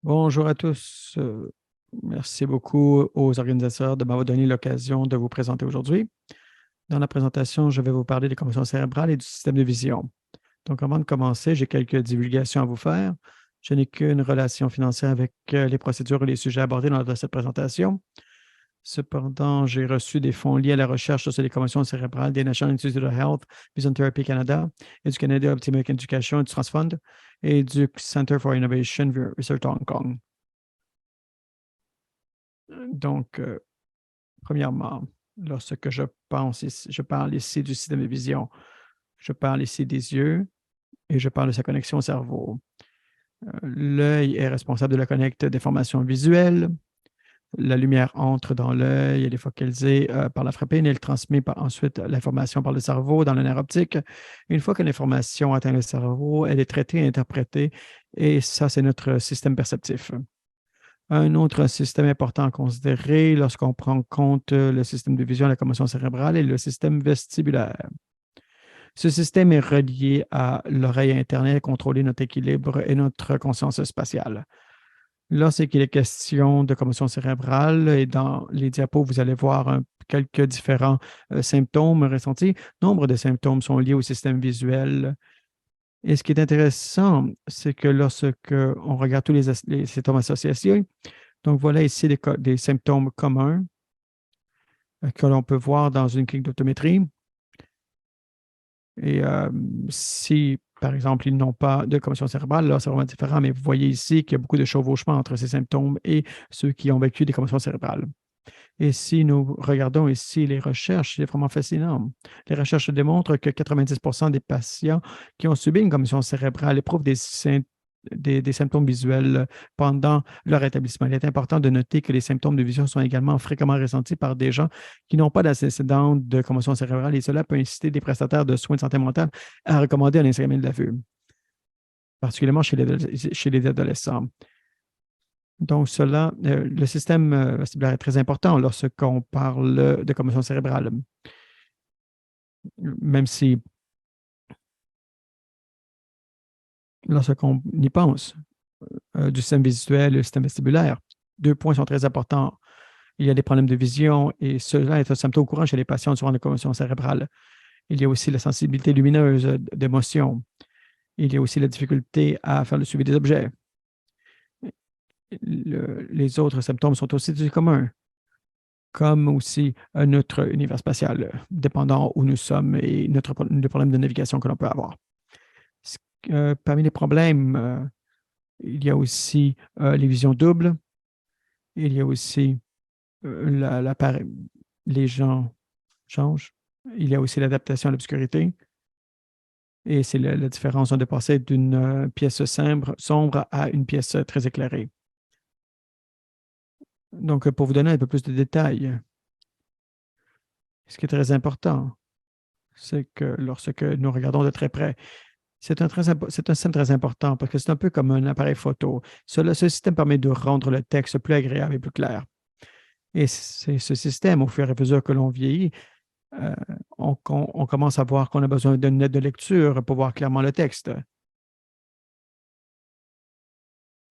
Bonjour à tous. Merci beaucoup aux organisateurs de m'avoir donné l'occasion de vous présenter aujourd'hui. Dans la présentation, je vais vous parler des commotions cérébrales et du système de vision. Donc, avant de commencer, j'ai quelques divulgations à vous faire. Je n'ai qu'une relation financière avec les procédures et les sujets abordés lors de cette présentation. Cependant, j'ai reçu des fonds liés à la recherche sur les commotions cérébrales des National Institutes of Health, Vision Therapy Canada et du Canada Optimic Education et du Trust Fund et du Center for Innovation Research Hong Kong. Donc, premièrement, lorsque je parle ici du système de vision, je parle ici des yeux et je parle de sa connexion au cerveau. L'œil est responsable de la collecte d'informations visuelles. La lumière entre dans l'œil, elle est focalisée par la frappine et elle transmet ensuite l'information par le cerveau dans le nerf optique. Une fois que l'information atteint le cerveau, elle est traitée et interprétée et ça, c'est notre système perceptif. Un autre système important à considérer lorsqu'on prend en compte le système de vision et la commotion cérébrale est le système vestibulaire. Ce système est relié à l'oreille interne et contrôler notre équilibre et notre conscience spatiale. Lorsqu'il est question de commotion cérébrale, et dans les diapos, vous allez voir quelques différents symptômes ressentis. Nombre de symptômes sont liés au système visuel. Et ce qui est intéressant, c'est que lorsqu'on regarde tous les symptômes associés, donc, voilà ici des symptômes communs que l'on peut voir dans une clinique d'optométrie. Et si, par exemple, ils n'ont pas de commotion cérébrale, là, c'est vraiment différent, mais vous voyez ici qu'il y a beaucoup de chevauchement entre ces symptômes et ceux qui ont vécu des commotions cérébrales. Et si nous regardons ici les recherches, c'est vraiment fascinant. Les recherches démontrent que 90 des patients qui ont subi une commotion cérébrale éprouvent des symptômes visuels pendant leur établissement. Il est important de noter que les symptômes de vision sont également fréquemment ressentis par des gens qui n'ont pas d'antécédent de commotion cérébrale et cela peut inciter des prestataires de soins de santé mentale à recommander un examen de la vue, particulièrement chez les adolescents. Donc, le système vestibulaire est très important lorsqu'on parle de commotion cérébrale, même si lorsqu'on y pense, du système visuel et le système vestibulaire, deux points sont très importants. Il y a des problèmes de vision et cela est un symptôme courant chez les patients souffrant de commotion cérébrale. Il y a aussi la sensibilité lumineuse d'émotion. Il y a aussi la difficulté à faire le suivi des objets. Les autres symptômes sont aussi du commun, comme aussi notre univers spatial, dépendant où nous sommes et le problème de navigation que l'on peut avoir. Parmi les problèmes, il y a aussi les visions doubles. Il y a aussi les gens changent. Il y a aussi l'adaptation à l'obscurité. Et c'est la différence de passer d'une pièce sombre à une pièce très éclairée. Donc, pour vous donner un peu plus de détails, ce qui est très important, c'est que lorsque nous regardons de très près, c'est un système très important parce que c'est un peu comme un appareil photo. Ce système permet de rendre le texte plus agréable et plus clair. Et c'est ce système, au fur et à mesure que l'on vieillit, on commence à voir qu'on a besoin d'une aide de lecture pour voir clairement le texte.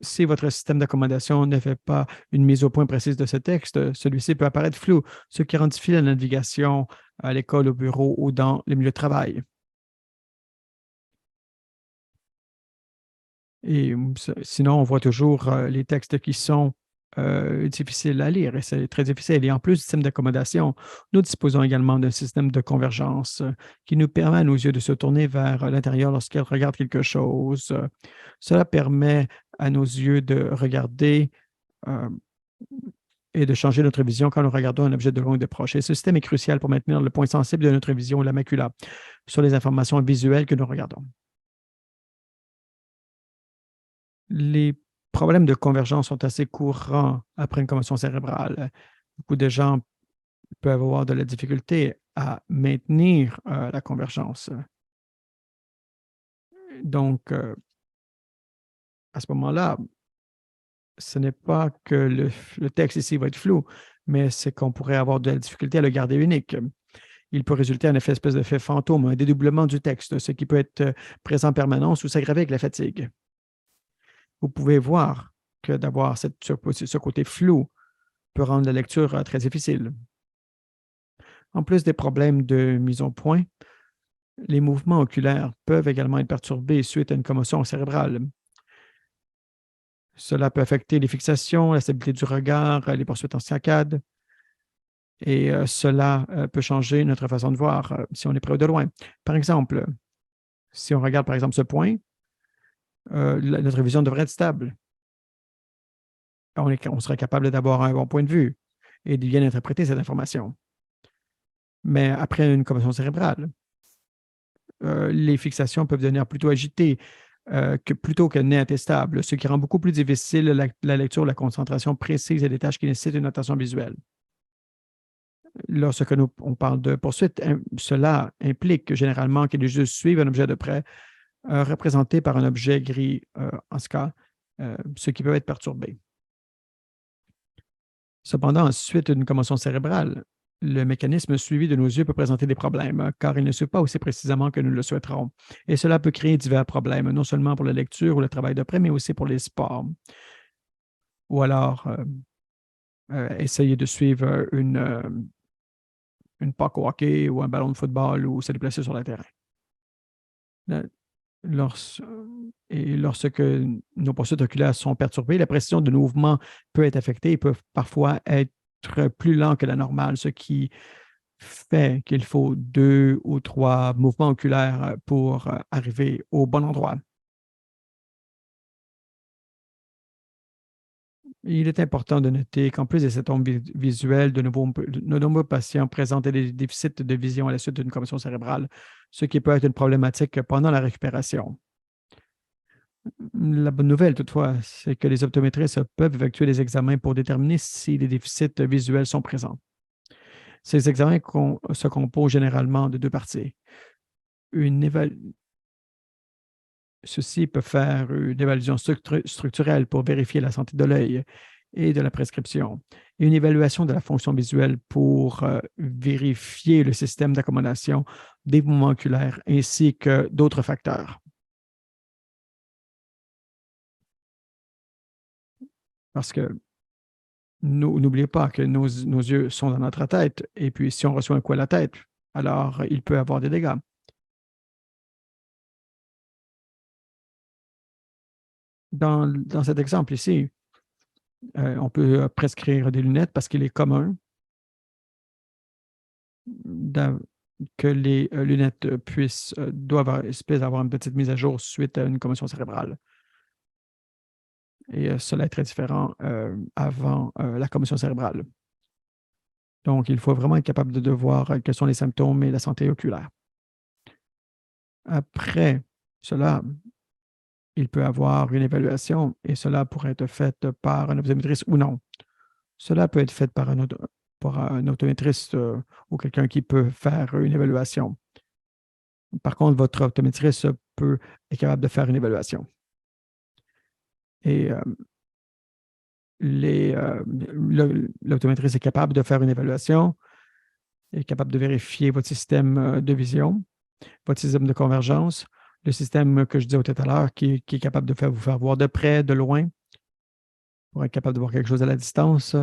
Si votre système d'accommodation ne fait pas une mise au point précise de ce texte, celui-ci peut apparaître flou, ce qui rend difficile la navigation à l'école, au bureau ou dans les milieux de travail. Et sinon, on voit toujours les textes qui sont difficiles à lire et c'est très difficile. Et en plus du système d'accommodation, nous disposons également d'un système de convergence qui nous permet à nos yeux de se tourner vers l'intérieur lorsqu'ils regardent quelque chose. Cela permet à nos yeux de regarder euh, et de changer notre vision quand nous regardons un objet de loin ou de proche. Et ce système est crucial pour maintenir le point sensible de notre vision, la macula, sur les informations visuelles que nous regardons. Les problèmes de convergence sont assez courants après une commotion cérébrale. Beaucoup de gens peuvent avoir de la difficulté à maintenir la convergence. Donc, à ce moment-là, ce n'est pas que le texte ici va être flou, mais c'est qu'on pourrait avoir de la difficulté à le garder unique. Il peut résulter en effet espèce d'effet fantôme, un dédoublement du texte, ce qui peut être présent en permanence ou s'aggraver avec la fatigue. Vous pouvez voir d'avoir ce côté flou peut rendre la lecture très difficile. En plus des problèmes de mise au point, les mouvements oculaires peuvent également être perturbés suite à une commotion cérébrale. Cela peut affecter les fixations, la stabilité du regard, les poursuites en saccade, et cela peut changer notre façon de voir si on est près ou de loin. Par exemple, si on regarde par exemple ce point, notre vision devrait être stable. On serait capable d'avoir un bon point de vue et de bien interpréter cette information. Mais après une commotion cérébrale, les fixations peuvent devenir plutôt agitées plutôt que nettes et stables, ce qui rend beaucoup plus difficile la lecture, la concentration précise et des tâches qui nécessitent une attention visuelle. Lorsque on parle de poursuite, cela implique généralement que les juges suivent un objet de près représenté par un objet gris, en ce cas, ce qui peut être perturbé. Cependant, suite à une commotion cérébrale, le mécanisme suivi de nos yeux peut présenter des problèmes, car il ne suit pas aussi précisément que nous le souhaiterons. Et cela peut créer divers problèmes, non seulement pour la lecture ou le travail de près, mais aussi pour les sports. Ou alors, essayer de suivre une puck au hockey ou un ballon de football ou se déplacer sur le terrain. Lorsque nos poursuites oculaires sont perturbées, la précision de nos mouvements peut être affectée et peut parfois être plus lent que la normale, ce qui fait qu'il faut 2 ou 3 mouvements oculaires pour arriver au bon endroit. Il est important de noter qu'en plus de cet onde visuelle, de nombreux patients présentent des déficits de vision à la suite d'une commotion cérébrale, ce qui peut être une problématique pendant la récupération. La bonne nouvelle, toutefois, c'est que les optométristes peuvent effectuer des examens pour déterminer si les déficits visuels sont présents. Ces examens se composent généralement de 2 parties. Ceux-ci peuvent faire une évaluation structurelle pour vérifier la santé de l'œil et de la prescription, et une évaluation de la fonction visuelle pour vérifier le système d'accommodation des mouvements oculaires ainsi que d'autres facteurs. Parce que n'oubliez pas que nos yeux sont dans notre tête, et puis si on reçoit un coup à la tête, alors il peut avoir des dégâts. Dans cet exemple ici, on peut prescrire des lunettes parce qu'il est commun que les lunettes puissent avoir une petite mise à jour suite à une commotion cérébrale. Et cela est très différent avant la commotion cérébrale. Donc, il faut vraiment être capable de voir quels sont les symptômes et la santé oculaire. Après cela, il peut avoir une évaluation et cela pourrait être fait par un optométriste ou non. Cela peut être fait par un optométriste ou quelqu'un qui peut faire une évaluation. Par contre, votre optométriste est capable de faire une évaluation. Et l'optométriste est capable de faire une évaluation, est capable de vérifier votre système de vision, votre système de convergence, le système que je disais tout à l'heure qui est capable de vous faire voir de près, de loin, pour être capable de voir quelque chose à la distance,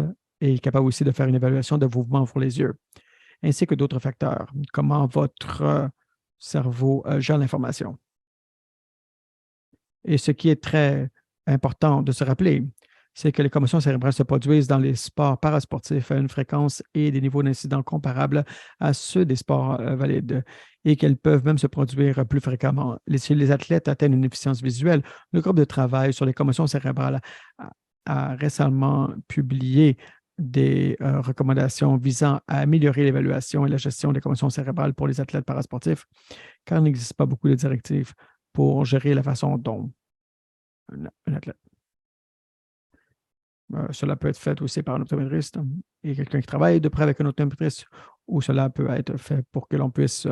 et capable aussi de faire une évaluation de mouvement pour les yeux, ainsi que d'autres facteurs, comment votre cerveau gère l'information. Et ce qui est très important de se rappeler, c'est que les commotions cérébrales se produisent dans les sports parasportifs à une fréquence et des niveaux d'incidents comparables à ceux des sports valides et qu'elles peuvent même se produire plus fréquemment. Si les athlètes atteignent une efficience visuelle, le groupe de travail sur les commotions cérébrales a récemment publié des recommandations visant à améliorer l'évaluation et la gestion des commotions cérébrales pour les athlètes parasportifs, car il n'existe pas beaucoup de directives pour gérer la façon dont un athlète. Cela peut être fait aussi par un optométriste et quelqu'un qui travaille de près avec un optométriste, ou cela peut être fait pour que l'on puisse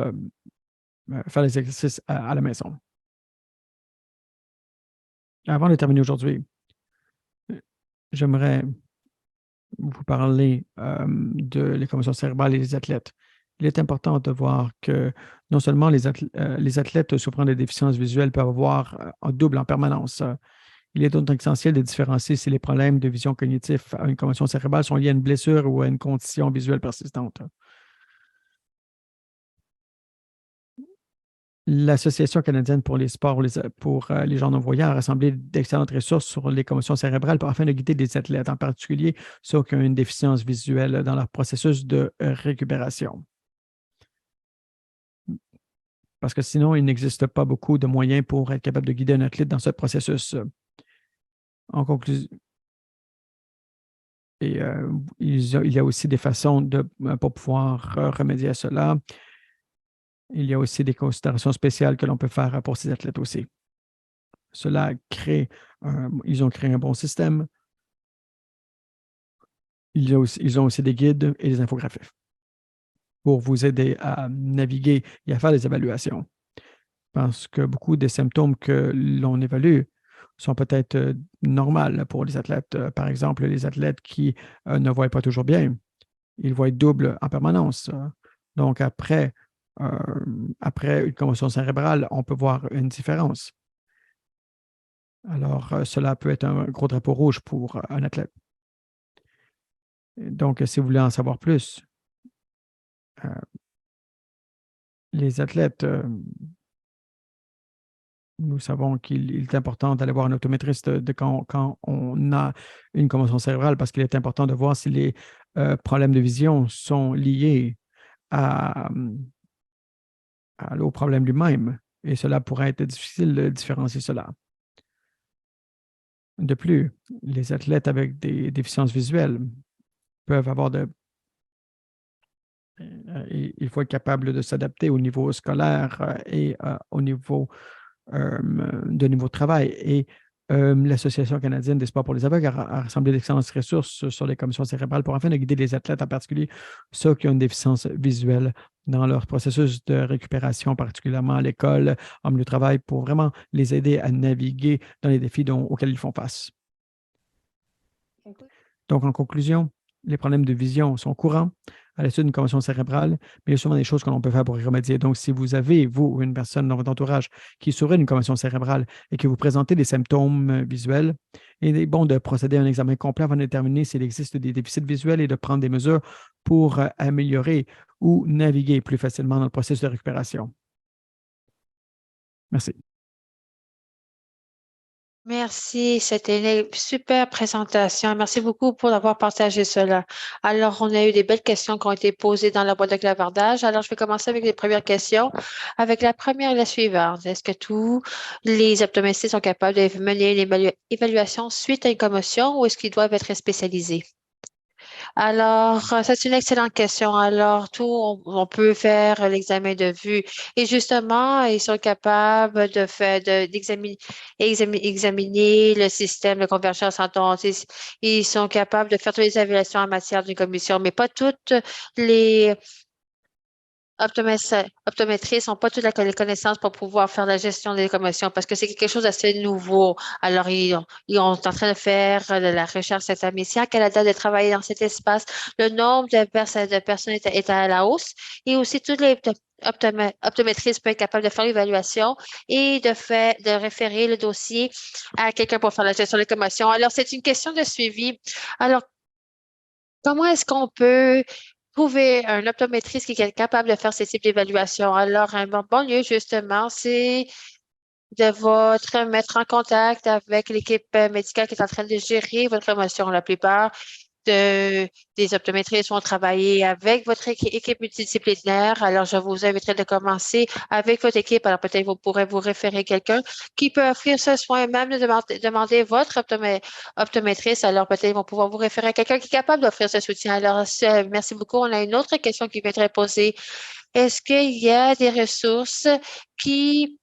faire les exercices à la maison. Avant de terminer aujourd'hui, j'aimerais vous parler de les commotions cérébrales et les athlètes. Il est important de voir que non seulement les athlètes souffrant de déficiences visuelles peuvent avoir en double en permanence Il est donc essentiel de différencier si les problèmes de vision cognitive à une commotion cérébrale sont liés à une blessure ou à une condition visuelle persistante. L'Association canadienne pour les sports pour les gens non-voyants a rassemblé d'excellentes ressources sur les commotions cérébrales afin de guider des athlètes, en particulier ceux qui ont une déficience visuelle dans leur processus de récupération. Parce que sinon, il n'existe pas beaucoup de moyens pour être capable de guider un athlète dans ce processus. En conclusion, et il y a aussi des façons pour pouvoir remédier à cela. Il y a aussi des considérations spéciales que l'on peut faire pour ces athlètes aussi. Ils ont créé un bon système. Ils ont aussi des guides et des infographies pour vous aider à naviguer et à faire des évaluations. Parce que beaucoup des symptômes que l'on évalue sont peut-être normaux pour les athlètes. Par exemple, les athlètes qui ne voient pas toujours bien, ils voient double en permanence. Donc, après une commotion cérébrale, on peut voir une différence. Alors, cela peut être un gros drapeau rouge pour un athlète. Donc, si vous voulez en savoir plus, euh, les athlètes, nous savons qu'il est important d'aller voir un optométriste quand on a une commotion cérébrale parce qu'il est important de voir si les problèmes de vision sont liés au problème lui-même. Et cela pourrait être difficile de différencier cela. De plus, les athlètes avec des déficiences visuelles peuvent avoir il faut être capable de s'adapter au niveau scolaire et au niveau de travail. Et l'Association canadienne des sports pour les aveugles a rassemblé d'excellentes ressources sur les commissions cérébrales pour afin de guider les athlètes, en particulier ceux qui ont une déficience visuelle dans leur processus de récupération, particulièrement à l'école, en milieu de travail, pour vraiment les aider à naviguer dans les défis auxquels ils font face. Donc, en conclusion, les problèmes de vision sont courants à la suite d'une commotion cérébrale, mais il y a souvent des choses que l'on peut faire pour y remédier. Donc, si vous avez, vous ou une personne dans votre entourage qui souffre d'une commotion cérébrale et que vous présentez des symptômes visuels, il est bon de procéder à un examen complet avant de déterminer s'il existe des déficits visuels et de prendre des mesures pour améliorer ou naviguer plus facilement dans le processus de récupération. Merci. Merci, c'était une super présentation. Merci beaucoup pour avoir partagé cela. Alors, on a eu des belles questions qui ont été posées dans la boîte de clavardage. Alors, je vais commencer avec les premières questions. Avec la première et la suivante. Est-ce que tous les optométristes sont capables de mener une évaluation suite à une commotion ou est-ce qu'ils doivent être spécialisés? Alors, c'est une excellente question. Alors, on peut faire l'examen de vue. Et justement, ils sont capables de faire, examiner le système de convergence en temps. Ils sont capables de faire toutes les évaluations en matière d'une commission, mais pas toutes les optométristes n'ont pas toutes les connaissances pour pouvoir faire la gestion des commotions parce que c'est quelque chose d'assez nouveau. Alors, ils sont en train de faire de la recherche cette année. Ici, à Canada, de travailler dans cet espace, le nombre de personnes est à la hausse et aussi tous les optométristes peuvent être capables de faire l'évaluation et de référer le dossier à quelqu'un pour faire la gestion des commotions. Alors, c'est une question de suivi. Alors, comment est-ce qu'on peut trouver un optométriste qui est capable de faire ce type d'évaluation? Alors, un bon lieu, justement, c'est de votre mettre en contact avec l'équipe médicale qui est en train de gérer votre émotion. La plupart des optométristes vont travailler avec votre équipe multidisciplinaire. Alors, je vous inviterai de commencer avec votre équipe. Alors, peut-être vous pourrez vous référer quelqu'un qui peut offrir ce soin, même de demander votre optométriste. Alors, peut-être ils vont pouvoir vous référer à quelqu'un qui est capable d'offrir ce soutien. Alors, merci beaucoup. On a une autre question qui va être posée. Est-ce qu'il y a des ressources qui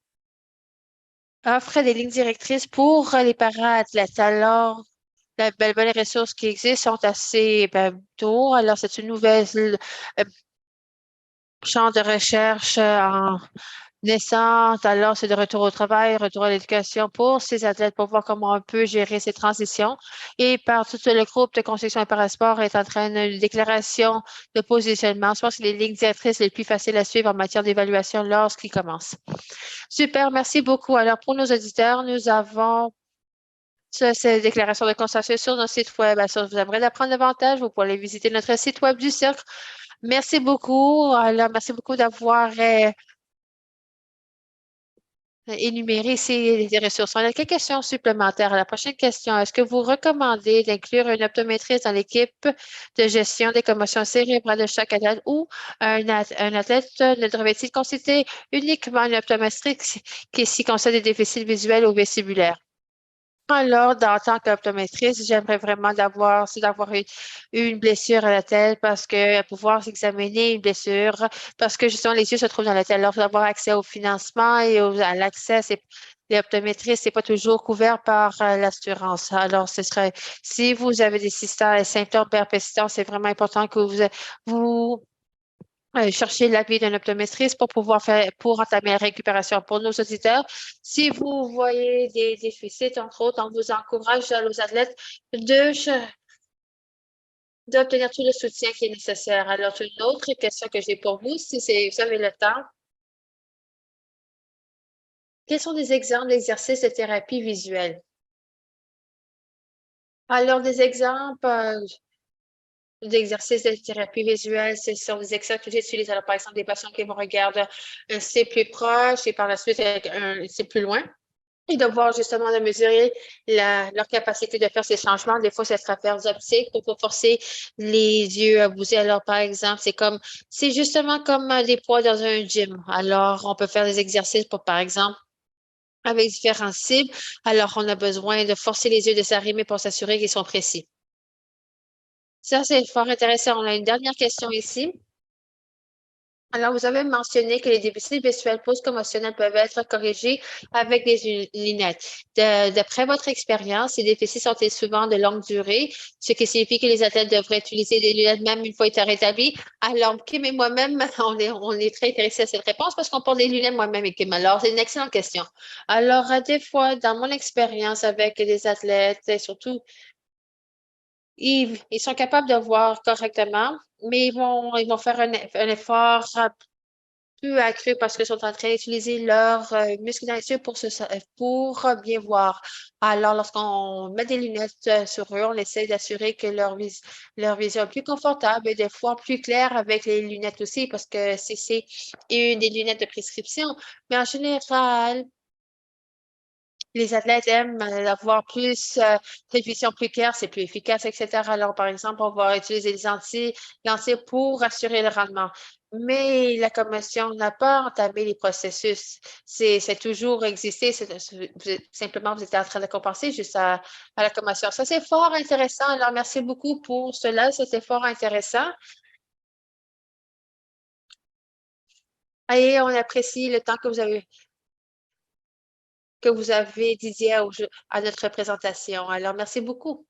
offrent des lignes directrices pour les para-athlètes? Alors, les ressources qui existent sont assez tôt. Alors, c'est une nouvelle champ de recherche en naissance. Alors, c'est de retour au travail, retour à l'éducation pour ces athlètes pour voir comment on peut gérer ces transitions. Et par tout le groupe de construction et parasport est en train d'une déclaration de positionnement. Je pense que les lignes directrices les plus faciles à suivre en matière d'évaluation lorsqu'ils commencent. Super, merci beaucoup. Alors, pour nos auditeurs, nous avons ces déclarations de consensus sur notre site web. Alors, si vous aimeriez d'apprendre davantage, vous pouvez aller visiter notre site web du Cirque. Merci beaucoup. Alors, merci beaucoup d'avoir énumérer ces ressources. On a quelques questions supplémentaires. La prochaine question, est-ce que vous recommandez d'inclure un optométriste dans l'équipe de gestion des commotions cérébrales de chaque athlète ou un athlète ne devrait-il consulter uniquement un optométriste qui s'y concerne des déficits visuels ou vestibulaires? Alors, en tant qu'optométriste, j'aimerais vraiment d'avoir une blessure à la tête parce que pouvoir s'examiner une blessure, parce que justement, les yeux se trouvent dans la tête. Alors, d'avoir accès au financement et à l'accès, l'optométriste, c'est pas toujours couvert par l'assurance. Alors, si vous avez des symptômes persistants, c'est vraiment important que vous chercher l'avis d'un optométriste pour entamer la récupération. Pour nos auditeurs, si vous voyez des déficits, entre autres, on vous encourage aux athlètes d'obtenir tout le soutien qui est nécessaire. Alors, une autre question que j'ai pour vous, si vous avez le temps, quels sont des exemples d'exercices de thérapie visuelle? Alors, des exemples d'exercices de thérapie visuelle, ce sont des exercices que j'utilise. Alors, par exemple, des patients qui me regardent un C plus proche et par la suite avec un C plus loin. Et de voir justement de mesurer leur capacité de faire ces changements. Des fois, c'est travers optique pour forcer les yeux à bouger. Alors, par exemple, c'est justement comme des poids dans un gym. Alors, on peut faire des exercices pour, par exemple, avec différentes cibles. Alors, on a besoin de forcer les yeux de s'arrimer pour s'assurer qu'ils sont précis. Ça, c'est fort intéressant. On a une dernière question ici. Alors, vous avez mentionné que les déficits visuels post-commotionnels peuvent être corrigés avec des lunettes. D'après votre expérience, ces déficits sont-ils souvent de longue durée, ce qui signifie que les athlètes devraient utiliser des lunettes même une fois étant rétablis? Alors, Kim et moi-même, on est très intéressés à cette réponse parce qu'on porte des lunettes moi-même et Kim. Alors, c'est une excellente question. Alors, des fois, dans mon expérience avec des athlètes, et surtout ils sont capables de voir correctement, mais ils vont faire un effort plus accru parce qu'ils sont en train d'utiliser leurs muscles dans les yeux pour bien voir. Alors, lorsqu'on met des lunettes sur eux, on essaie d'assurer que leur vision est plus confortable et des fois plus claire avec les lunettes aussi parce que c'est une des lunettes de prescription. Mais en général, les athlètes aiment avoir plus une vision plus claire, c'est plus efficace, etc. Alors, par exemple, on va utiliser les lentilles pour assurer le rendement. Mais la commission n'a pas entamé les processus. C'est toujours existé. Simplement, vous êtes en train de compenser juste à la commission. Ça, c'est fort intéressant. Alors, merci beaucoup pour cela. C'était fort intéressant. Et on apprécie le temps que vous avez dédié à notre présentation. Alors, merci beaucoup.